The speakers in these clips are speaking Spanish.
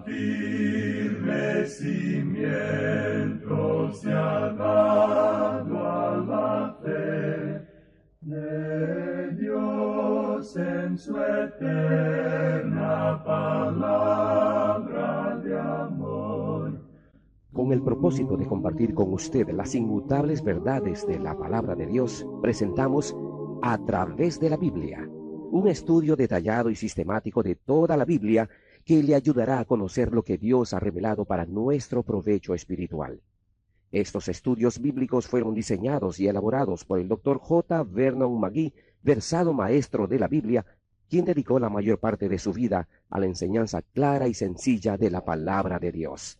firme cimiento se ha dado a la fe de Dios en su eterna palabra de amor. Con el propósito de compartir con usted las inmutables verdades de la palabra de Dios, presentamos A Través de la Biblia, un estudio detallado y sistemático de toda la Biblia que le ayudará a conocer lo que Dios ha revelado para nuestro provecho espiritual. Estos estudios bíblicos fueron diseñados y elaborados por el Dr. J. Vernon McGee, versado maestro de la Biblia, quien dedicó la mayor parte de su vida a la enseñanza clara y sencilla de la palabra de Dios.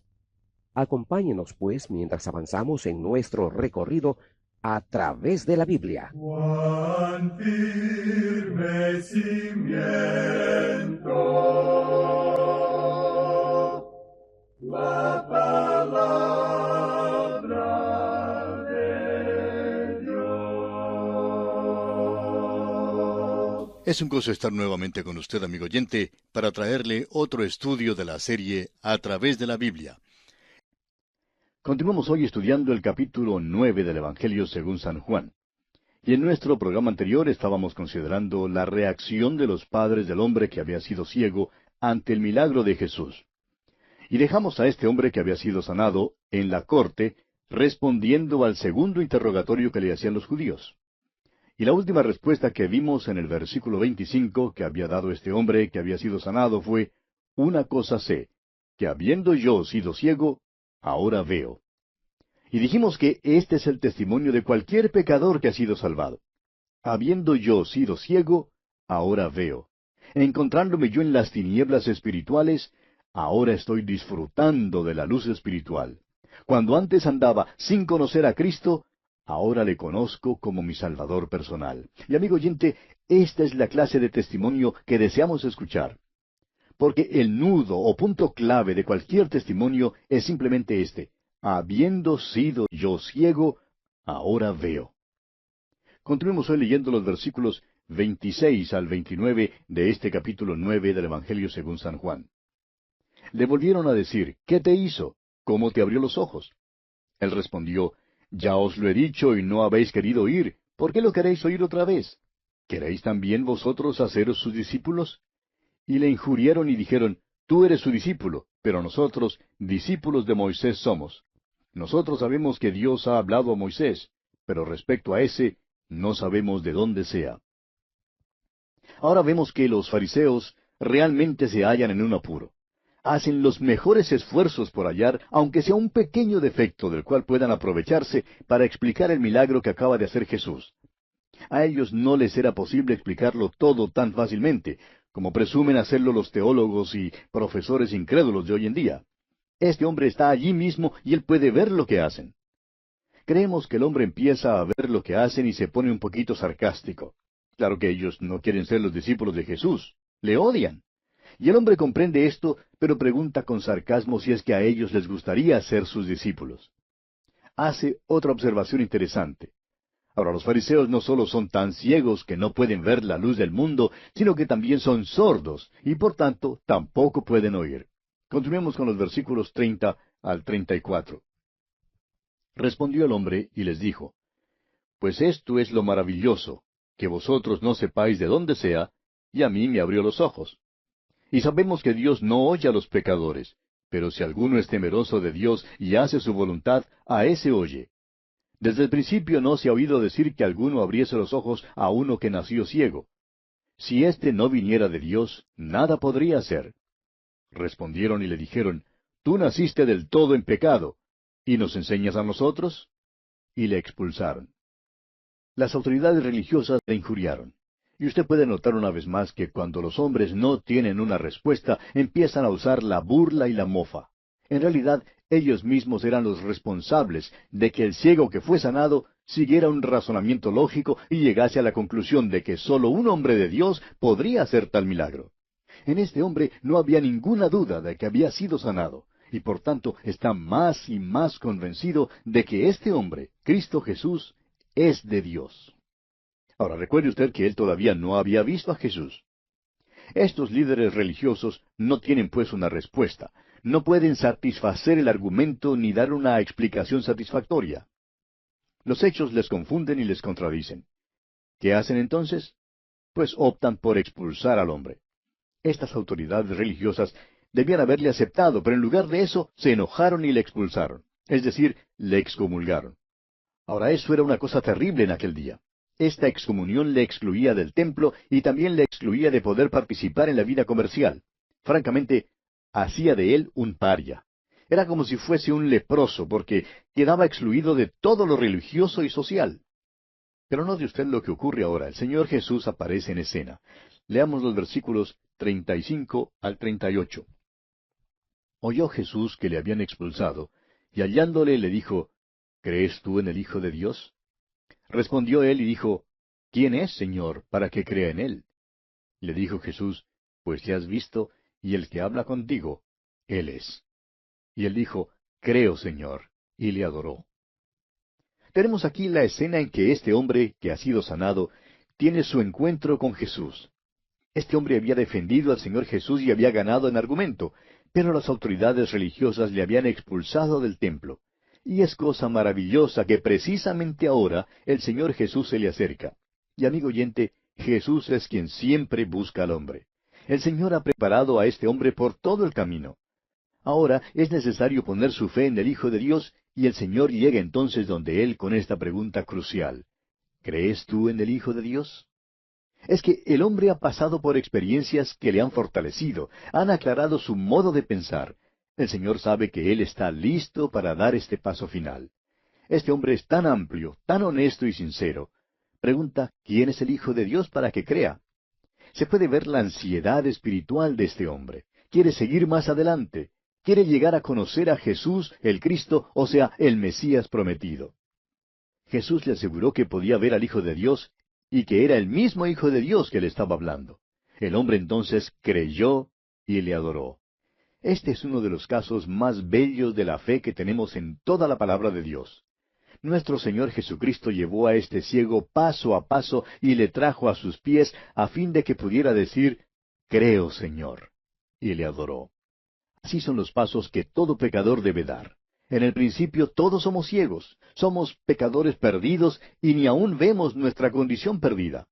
Acompáñenos, pues, mientras avanzamos en nuestro recorrido a través de la Biblia. Cuán firme cimiento la palabra de Dios. Es un gozo estar nuevamente con usted, amigo oyente, para traerle otro estudio de la serie A Través de la Biblia. Continuamos hoy estudiando el capítulo 9 del Evangelio según San Juan. Y en nuestro programa anterior estábamos considerando la reacción de los padres del hombre que había sido ciego ante el milagro de Jesús. Y dejamos a este hombre que había sido sanado en la corte, respondiendo al segundo interrogatorio que le hacían los judíos. Y la última respuesta que vimos en el versículo 25 que había dado este hombre que había sido sanado fue: una cosa sé, que habiendo yo sido ciego, ahora veo. Y dijimos que este es el testimonio de cualquier pecador que ha sido salvado. Habiendo yo sido ciego, ahora veo. Encontrándome yo en las tinieblas espirituales, ahora estoy disfrutando de la luz espiritual. Cuando antes andaba sin conocer a Cristo, ahora le conozco como mi Salvador personal. Y amigo oyente, esta es la clase de testimonio que deseamos escuchar. Porque el nudo o punto clave de cualquier testimonio es simplemente este: habiendo sido yo ciego, ahora veo. Continuemos hoy leyendo los versículos 26 al 29 de este capítulo 9 del Evangelio según San Juan. Le volvieron a decir: ¿qué te hizo? ¿Cómo te abrió los ojos? Él respondió: ya os lo he dicho y no habéis querido oír. ¿Por qué lo queréis oír otra vez? ¿Queréis también vosotros haceros sus discípulos? Y le injuriaron y dijeron: tú eres su discípulo, pero nosotros discípulos de Moisés somos. Nosotros sabemos que Dios ha hablado a Moisés, pero respecto a ese, no sabemos de dónde sea. Ahora vemos que los fariseos realmente se hallan en un apuro. Hacen los mejores esfuerzos por hallar, aunque sea un pequeño defecto del cual puedan aprovecharse para explicar el milagro que acaba de hacer Jesús. A ellos no les era posible explicarlo todo tan fácilmente, como presumen hacerlo los teólogos y profesores incrédulos de hoy en día. Este hombre está allí mismo y él puede ver lo que hacen. Creemos que el hombre empieza a ver lo que hacen y se pone un poquito sarcástico. Claro que ellos no quieren ser los discípulos de Jesús, le odian. Y el hombre comprende esto, pero pregunta con sarcasmo si es que a ellos les gustaría ser sus discípulos. Hace otra observación interesante. Ahora, los fariseos no solo son tan ciegos que no pueden ver la luz del mundo, sino que también son sordos, y por tanto tampoco pueden oír. Continuemos con los versículos 30 al 34. Respondió el hombre y les dijo: pues esto es lo maravilloso, que vosotros no sepáis de dónde sea, y a mí me abrió los ojos. Y sabemos que Dios no oye a los pecadores, pero si alguno es temeroso de Dios y hace su voluntad, a ese oye. Desde el principio no se ha oído decir que alguno abriese los ojos a uno que nació ciego. Si éste no viniera de Dios, nada podría hacer. Respondieron y le dijeron: tú naciste del todo en pecado, ¿y nos enseñas a nosotros? Y le expulsaron. Las autoridades religiosas le injuriaron. Y usted puede notar una vez más que cuando los hombres no tienen una respuesta, empiezan a usar la burla y la mofa. En realidad, ellos mismos eran los responsables de que el ciego que fue sanado siguiera un razonamiento lógico y llegase a la conclusión de que sólo un hombre de Dios podría hacer tal milagro. En este hombre no había ninguna duda de que había sido sanado, y por tanto está más y más convencido de que este hombre, Cristo Jesús, es de Dios. Ahora recuerde usted que él todavía no había visto a Jesús. Estos líderes religiosos no tienen pues una respuesta. no pueden satisfacer el argumento ni dar una explicación satisfactoria. Los hechos les confunden y les contradicen. ¿Qué hacen entonces? Pues optan por expulsar al hombre. Estas autoridades religiosas debían haberle aceptado, pero en lugar de eso se enojaron y le expulsaron, es decir, le excomulgaron. Ahora eso era una cosa terrible en aquel día. Esta excomunión le excluía del templo y también le excluía de poder participar en la vida comercial. Francamente, hacía de él un paria. Era como si fuese un leproso, porque quedaba excluido de todo lo religioso y social. Pero note usted lo que ocurre ahora. El Señor Jesús aparece en escena. Leamos los versículos 35 al 38. Oyó Jesús que le habían expulsado, y hallándole le dijo, ¿Crees tú en el Hijo de Dios? Respondió él y dijo, ¿Quién es, Señor, para que crea en él? Le dijo Jesús, Pues le has visto, y el que habla contigo, él es. Y él dijo, Creo, Señor, y le adoró. Tenemos aquí la escena en que este hombre, que ha sido sanado, tiene su encuentro con Jesús. Este hombre había defendido al Señor Jesús y había ganado en argumento, pero las autoridades religiosas le habían expulsado del templo. Y es cosa maravillosa que precisamente ahora el Señor Jesús se le acerca. Y amigo oyente, Jesús es quien siempre busca al hombre. El Señor ha preparado a este hombre por todo el camino. Ahora es necesario poner su fe en el Hijo de Dios, y el Señor llega entonces donde él con esta pregunta crucial. ¿Crees tú en el Hijo de Dios? Es que el hombre ha pasado por experiencias que le han fortalecido, han aclarado su modo de pensar. El Señor sabe que él está listo para dar este paso final. Este hombre es tan amplio, tan honesto y sincero. Pregunta, ¿quién es el Hijo de Dios para que crea? Se puede ver la ansiedad espiritual de este hombre. Quiere seguir más adelante. Quiere llegar a conocer a Jesús, el Cristo, o sea, el Mesías prometido. Jesús le aseguró que podía ver al Hijo de Dios y que era el mismo Hijo de Dios que le estaba hablando. El hombre entonces creyó y le adoró. Este es uno de los casos más bellos de la fe que tenemos en toda la palabra de Dios. Nuestro Señor Jesucristo llevó a este ciego paso a paso y le trajo a sus pies a fin de que pudiera decir, Creo, Señor, y le adoró. Así son los pasos que todo pecador debe dar. En el principio todos somos ciegos, somos pecadores perdidos y ni aún vemos nuestra condición perdida.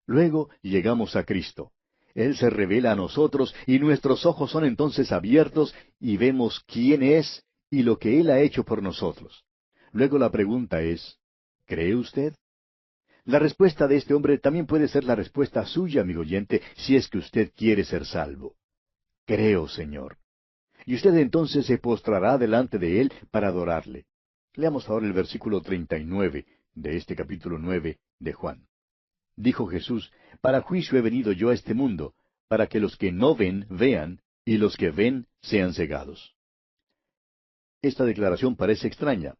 Luego llegamos a Cristo. Él se revela a nosotros y nuestros ojos son entonces abiertos y vemos quién es y lo que Él ha hecho por nosotros. Luego la pregunta es, ¿cree usted? La respuesta de este hombre también puede ser la respuesta suya, amigo oyente, si es que usted quiere ser salvo. Creo, Señor. Y usted entonces se postrará delante de Él para adorarle. Leamos ahora el versículo 39 de este capítulo 9 de Juan. Dijo Jesús, para juicio he venido yo a este mundo, para que los que no ven, vean, y los que ven, sean cegados. Esta declaración parece extraña.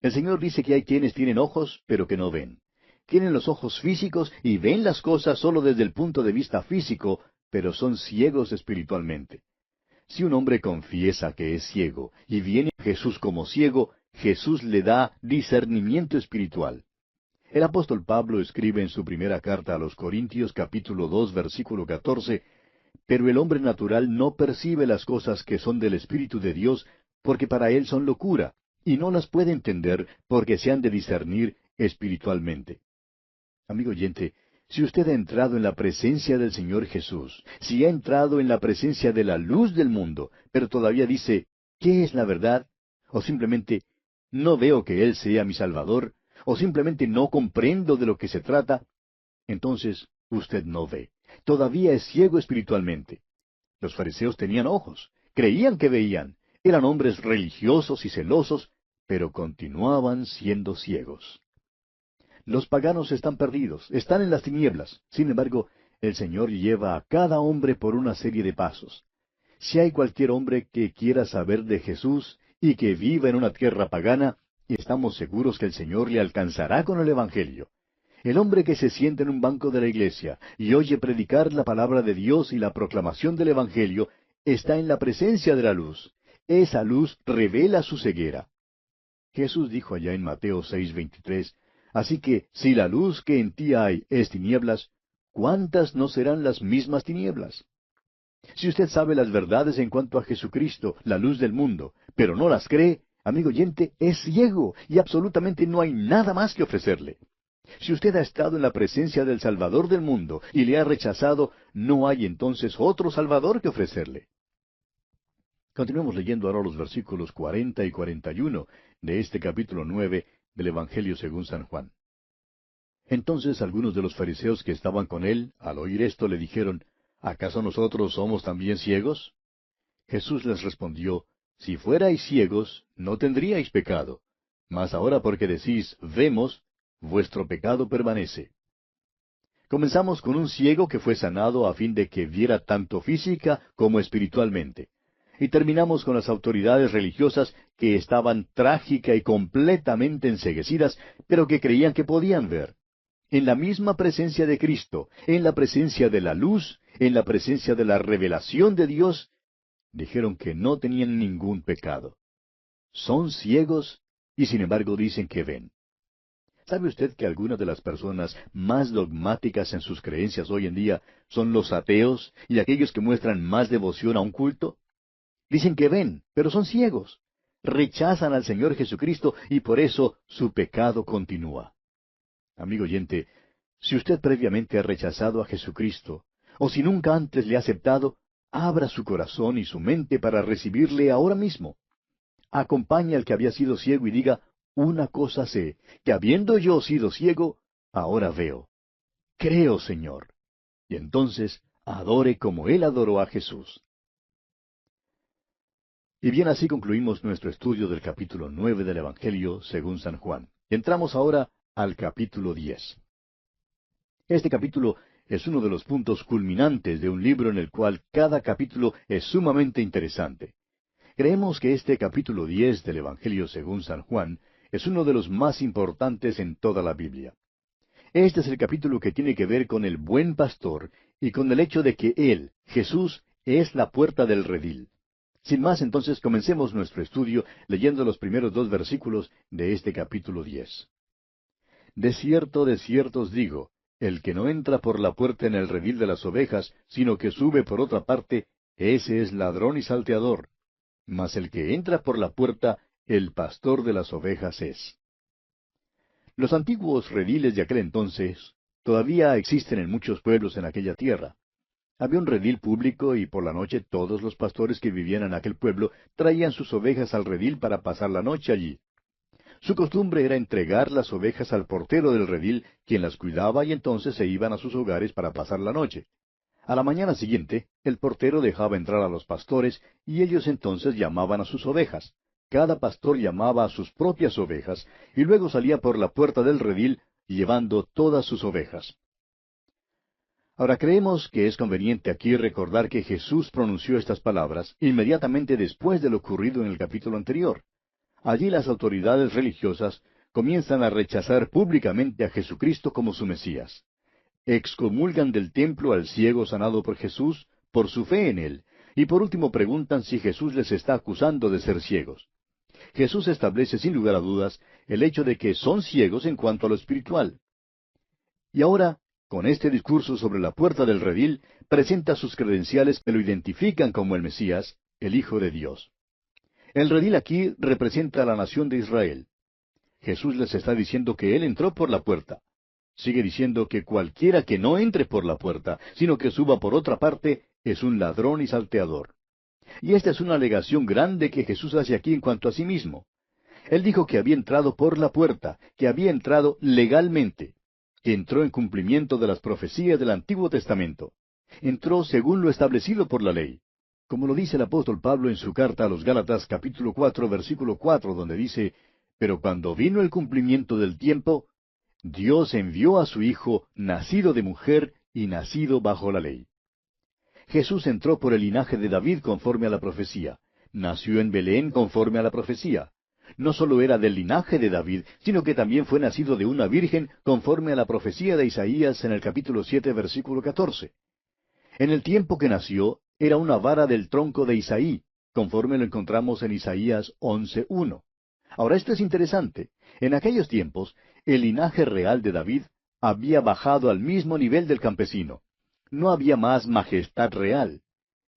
El Señor dice que hay quienes tienen ojos, pero que no ven. Tienen los ojos físicos y ven las cosas solo desde el punto de vista físico, pero son ciegos espiritualmente. Si un hombre confiesa que es ciego y viene a Jesús como ciego, Jesús le da discernimiento espiritual. El apóstol Pablo escribe en su primera carta a los Corintios capítulo 2 versículo 14, pero el hombre natural no percibe las cosas que son del Espíritu de Dios, porque para él son locura, y no las puede entender porque se han de discernir espiritualmente. Amigo oyente, si usted ha entrado en la presencia del Señor Jesús, si ha entrado en la presencia de la luz del mundo, pero todavía dice, ¿qué es la verdad? O simplemente, no veo que Él sea mi Salvador, o simplemente no comprendo de lo que se trata, entonces usted no ve. Todavía es ciego espiritualmente. Los fariseos tenían ojos, creían que veían, eran hombres religiosos y celosos, pero continuaban siendo ciegos. Los paganos están perdidos, están en las tinieblas. Sin embargo, el Señor lleva a cada hombre por una serie de pasos. Si hay cualquier hombre que quiera saber de Jesús y que viva en una tierra pagana, estamos seguros que el Señor le alcanzará con el Evangelio. El hombre que se sienta en un banco de la iglesia y oye predicar la palabra de Dios y la proclamación del Evangelio, está en la presencia de la luz. Esa luz revela su ceguera. Jesús dijo allá en Mateo 6:23, así que si la luz que en ti hay es tinieblas, ¿cuántas no serán las mismas tinieblas? Si usted sabe las verdades en cuanto a Jesucristo, la luz del mundo, pero no las cree, amigo oyente, es ciego y absolutamente no hay nada más que ofrecerle. Si usted ha estado en la presencia del Salvador del mundo y le ha rechazado, no hay entonces otro Salvador que ofrecerle. Continuemos leyendo ahora los versículos 40 y 41 de este capítulo 9 del Evangelio según San Juan. Entonces algunos de los fariseos que estaban con él, al oír esto, le dijeron, ¿acaso nosotros somos también ciegos? Jesús les respondió, si fuerais ciegos, no tendríais pecado. Mas ahora porque decís, vemos, vuestro pecado permanece. Comenzamos con un ciego que fue sanado a fin de que viera tanto física como espiritualmente. Y terminamos con las autoridades religiosas que estaban trágica y completamente enceguecidas, pero que creían que podían ver. En la misma presencia de Cristo, en la presencia de la luz, en la presencia de la revelación de Dios, dijeron que no tenían ningún pecado. Son ciegos y sin embargo dicen que ven. ¿Sabe usted que algunas de las personas más dogmáticas en sus creencias hoy en día son los ateos y aquellos que muestran más devoción a un culto? Dicen que ven, pero son ciegos. Rechazan al Señor Jesucristo y por eso su pecado continúa. Amigo oyente, si usted previamente ha rechazado a Jesucristo, o si nunca antes le ha aceptado, abra su corazón y su mente para recibirle ahora mismo. Acompañe al que había sido ciego y diga, una cosa sé, que habiendo yo sido ciego, ahora veo. Creo, Señor. Y entonces adore como Él adoró a Jesús. Y bien, así concluimos nuestro estudio del capítulo 9 del Evangelio según San Juan. Entramos ahora al capítulo 10. Este capítulo es uno de los puntos culminantes de un libro en el cual cada capítulo es sumamente interesante. Creemos que este capítulo 10 del Evangelio según San Juan es uno de los más importantes en toda la Biblia. Este es el capítulo que tiene que ver con el buen pastor y con el hecho de que Él, Jesús, es la puerta del redil. Sin más, entonces, comencemos nuestro estudio leyendo los primeros 2 versículos de este capítulo 10. De cierto os digo, el que no entra por la puerta en el redil de las ovejas, sino que sube por otra parte, ese es ladrón y salteador. Mas el que entra por la puerta, el pastor de las ovejas es. Los antiguos rediles de aquel entonces todavía existen en muchos pueblos en aquella tierra. Había un redil público y por la noche todos los pastores que vivían en aquel pueblo traían sus ovejas al redil para pasar la noche allí. Su costumbre era entregar las ovejas al portero del redil, quien las cuidaba y entonces se iban a sus hogares para pasar la noche. A la mañana siguiente, el portero dejaba entrar a los pastores y ellos entonces llamaban a sus ovejas. Cada pastor llamaba a sus propias ovejas y luego salía por la puerta del redil llevando todas sus ovejas. Ahora creemos que es conveniente aquí recordar que Jesús pronunció estas palabras inmediatamente después de lo ocurrido en el capítulo anterior. Allí las autoridades religiosas comienzan a rechazar públicamente a Jesucristo como su Mesías. Excomulgan del templo al ciego sanado por Jesús por su fe en él, y por último preguntan si Jesús les está acusando de ser ciegos. Jesús establece sin lugar a dudas el hecho de que son ciegos en cuanto a lo espiritual. Y ahora, con este discurso sobre la puerta del redil, presenta sus credenciales que lo identifican como el Mesías, el Hijo de Dios. El redil aquí representa a la nación de Israel. Jesús les está diciendo que Él entró por la puerta. Sigue diciendo que cualquiera que no entre por la puerta, sino que suba por otra parte, es un ladrón y salteador. Y esta es una alegación grande que Jesús hace aquí en cuanto a sí mismo. Él dijo que había entrado por la puerta, que había entrado legalmente, que entró en cumplimiento de las profecías del Antiguo Testamento. Entró según lo establecido por la ley. Como lo dice el apóstol Pablo en su carta a los Gálatas capítulo 4, versículo 4, donde dice, «Pero cuando vino el cumplimiento del tiempo, Dios envió a su Hijo, nacido de mujer y nacido bajo la ley». Jesús entró por el linaje de David conforme a la profecía. Nació en Belén conforme a la profecía. No solo era del linaje de David, sino que también fue nacido de una virgen conforme a la profecía de Isaías en el capítulo 7, versículo 14. En el tiempo que nació, era una vara del tronco de Isaí, conforme lo encontramos en Isaías 11:1. Ahora esto es interesante. En aquellos tiempos, el linaje real de David había bajado al mismo nivel del campesino. No había más majestad real.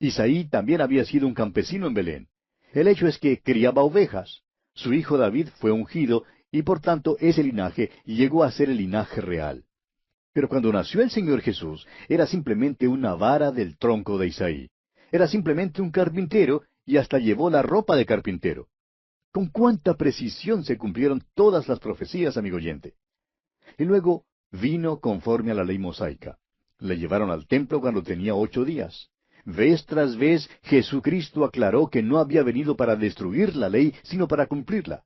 Isaí también había sido un campesino en Belén. El hecho es que criaba ovejas. Su hijo David fue ungido, y por tanto ese linaje llegó a ser el linaje real. Pero cuando nació el Señor Jesús, era simplemente una vara del tronco de Isaí. Era simplemente un carpintero, y hasta llevó la ropa de carpintero. Con cuánta precisión se cumplieron todas las profecías, amigo oyente. Y luego vino conforme a la ley mosaica. Le llevaron al templo cuando tenía 8 días. Vez tras vez, Jesucristo aclaró que no había venido para destruir la ley, sino para cumplirla.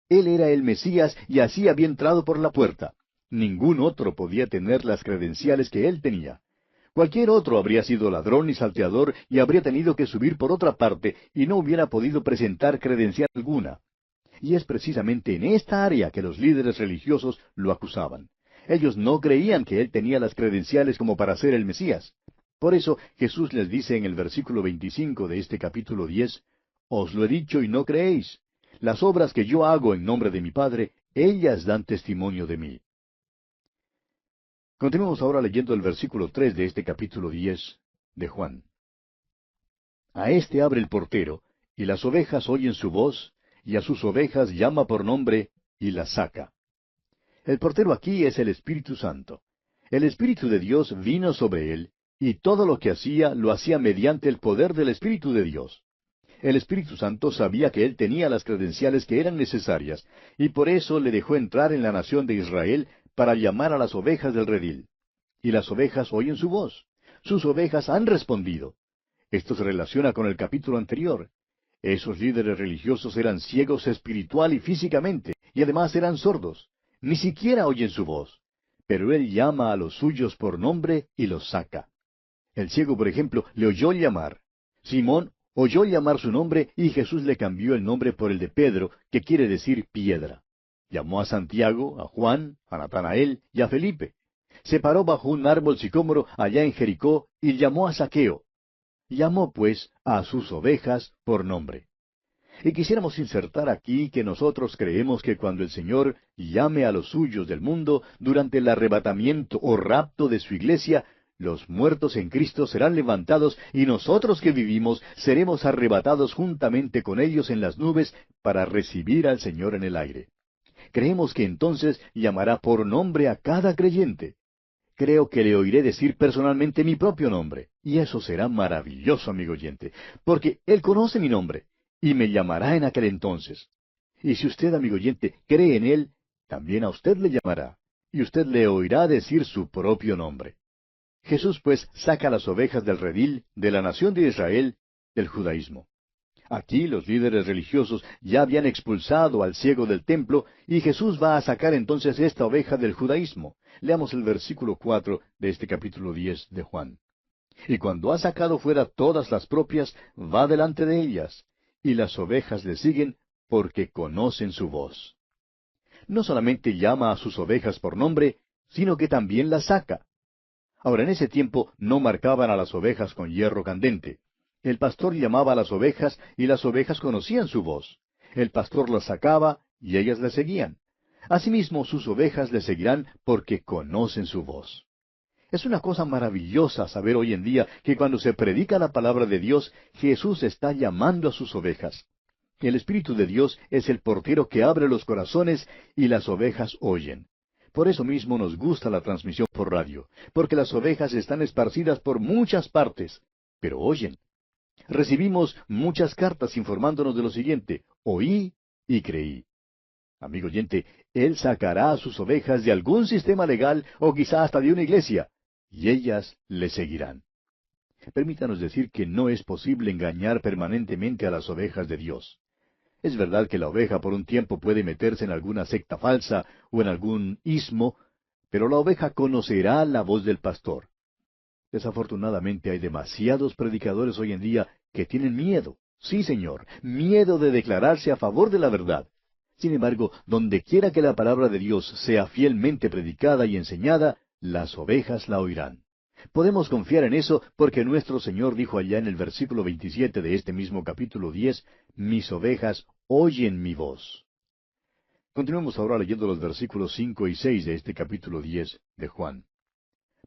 Él era el Mesías y así había entrado por la puerta. Ningún otro podía tener las credenciales que él tenía. Cualquier otro habría sido ladrón y salteador y habría tenido que subir por otra parte y no hubiera podido presentar credencial alguna. Y es precisamente en esta área que los líderes religiosos lo acusaban. Ellos no creían que él tenía las credenciales como para ser el Mesías. Por eso Jesús les dice en el versículo 25 de este capítulo 10, «Os lo he dicho y no creéis. Las obras que yo hago en nombre de mi Padre, ellas dan testimonio de mí». Continuamos ahora leyendo el versículo 3 de este capítulo 10 de Juan. «A éste abre el portero, y las ovejas oyen su voz, y a sus ovejas llama por nombre, y las saca». El portero aquí es el Espíritu Santo. El Espíritu de Dios vino sobre él, y todo lo que hacía lo hacía mediante el poder del Espíritu de Dios. El Espíritu Santo sabía que él tenía las credenciales que eran necesarias, y por eso le dejó entrar en la nación de Israel para llamar a las ovejas del redil. Y las ovejas oyen su voz. Sus ovejas han respondido. Esto se relaciona con el capítulo anterior. Esos líderes religiosos eran ciegos espiritual y físicamente, y además eran sordos. Ni siquiera oyen su voz. Pero él llama a los suyos por nombre y los saca. El ciego, por ejemplo, le oyó llamar. Simón oyó llamar su nombre y Jesús le cambió el nombre por el de Pedro, que quiere decir piedra. Llamó a Santiago, a Juan, a Natanael y a Felipe. Se paró bajo un árbol sicómoro allá en Jericó y llamó a Zaqueo. Llamó, pues, a sus ovejas por nombre. Y quisiéramos insertar aquí que nosotros creemos que cuando el Señor llame a los suyos del mundo durante el arrebatamiento o rapto de su iglesia, los muertos en Cristo serán levantados y nosotros que vivimos seremos arrebatados juntamente con ellos en las nubes para recibir al Señor en el aire. Creemos que entonces llamará por nombre a cada creyente. Creo que le oiré decir personalmente mi propio nombre, y eso será maravilloso, amigo oyente, porque Él conoce mi nombre, y me llamará en aquel entonces. Y si usted, amigo oyente, cree en Él, también a usted le llamará, y usted le oirá decir su propio nombre. Jesús, pues, saca las ovejas del redil, de la nación de Israel, del judaísmo. Aquí los líderes religiosos ya habían expulsado al ciego del templo, y Jesús va a sacar entonces esta oveja del judaísmo. Leamos el versículo 4 de este capítulo 10 de Juan. «Y cuando ha sacado fuera todas las propias, va delante de ellas, y las ovejas le siguen porque conocen su voz». No solamente llama a sus ovejas por nombre, sino que también las saca. Ahora, en ese tiempo no marcaban a las ovejas con hierro candente. El pastor llamaba a las ovejas y las ovejas conocían su voz. El pastor las sacaba y ellas le seguían. Asimismo, sus ovejas le seguirán porque conocen su voz. Es una cosa maravillosa saber hoy en día que cuando se predica la palabra de Dios, Jesús está llamando a sus ovejas. El Espíritu de Dios es el portero que abre los corazones y las ovejas oyen. Por eso mismo nos gusta la transmisión por radio, porque las ovejas están esparcidas por muchas partes, pero oyen. Recibimos muchas cartas informándonos de lo siguiente: oí y creí. Amigo oyente, Él sacará a sus ovejas de algún sistema legal o quizá hasta de una iglesia, y ellas le seguirán. Permítanos decir que no es posible engañar permanentemente a las ovejas de Dios. Es verdad que la oveja por un tiempo puede meterse en alguna secta falsa o en algún ismo, pero la oveja conocerá la voz del pastor. Desafortunadamente hay demasiados predicadores hoy en día que tienen miedo, sí señor, miedo de declararse a favor de la verdad. Sin embargo, donde quiera que la palabra de Dios sea fielmente predicada y enseñada, las ovejas la oirán. Podemos confiar en eso porque nuestro Señor dijo allá en el versículo 27 de este mismo capítulo 10, «Mis ovejas oyen mi voz». Continuemos ahora leyendo los versículos 5 y 6 de este capítulo 10 de Juan.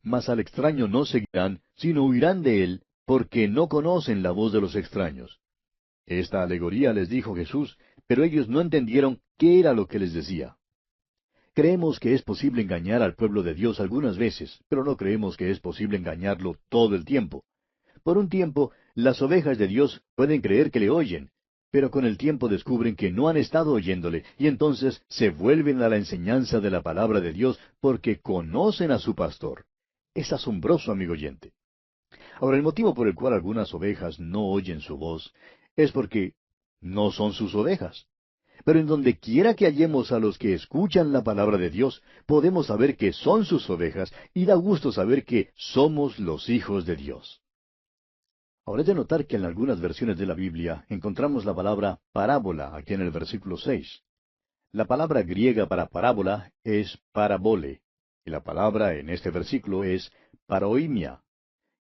«Mas al extraño no seguirán, sino huirán de él, porque no conocen la voz de los extraños. Esta alegoría les dijo Jesús, pero ellos no entendieron qué era lo que les decía. Creemos que es posible engañar al pueblo de Dios algunas veces, pero no creemos que es posible engañarlo todo el tiempo. Por un tiempo, las ovejas de Dios pueden creer que le oyen, pero con el tiempo descubren que no han estado oyéndole, y entonces se vuelven a la enseñanza de la palabra de Dios porque conocen a su pastor. Es asombroso, amigo oyente. Ahora, el motivo por el cual algunas ovejas no oyen su voz es porque no son sus ovejas. Pero en donde quiera que hallemos a los que escuchan la palabra de Dios, podemos saber que son sus ovejas y da gusto saber que somos los hijos de Dios. Ahora es de notar que en algunas versiones de la Biblia encontramos la palabra parábola aquí en el versículo 6. La palabra griega para parábola es parabole, y la palabra en este versículo es paroimia,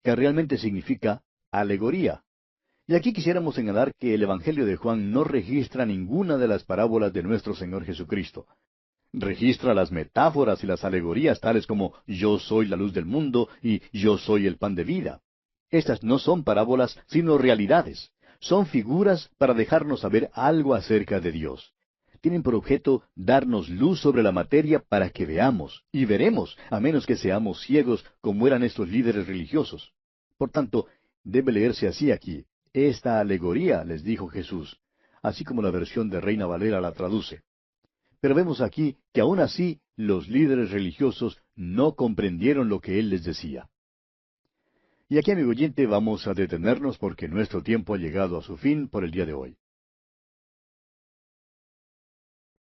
que realmente significa alegoría. Y aquí quisiéramos señalar que el Evangelio de Juan no registra ninguna de las parábolas de nuestro Señor Jesucristo. Registra las metáforas y las alegorías tales como yo soy la luz del mundo y yo soy el pan de vida. Estas no son parábolas, sino realidades. Son figuras para dejarnos saber algo acerca de Dios. Tienen por objeto darnos luz sobre la materia para que veamos, y veremos, a menos que seamos ciegos como eran estos líderes religiosos. Por tanto, debe leerse así aquí. Esta alegoría, les dijo Jesús, así como la versión de Reina Valera la traduce. Pero vemos aquí que aún así los líderes religiosos no comprendieron lo que Él les decía. Y aquí, amigo oyente, vamos a detenernos porque nuestro tiempo ha llegado a su fin por el día de hoy.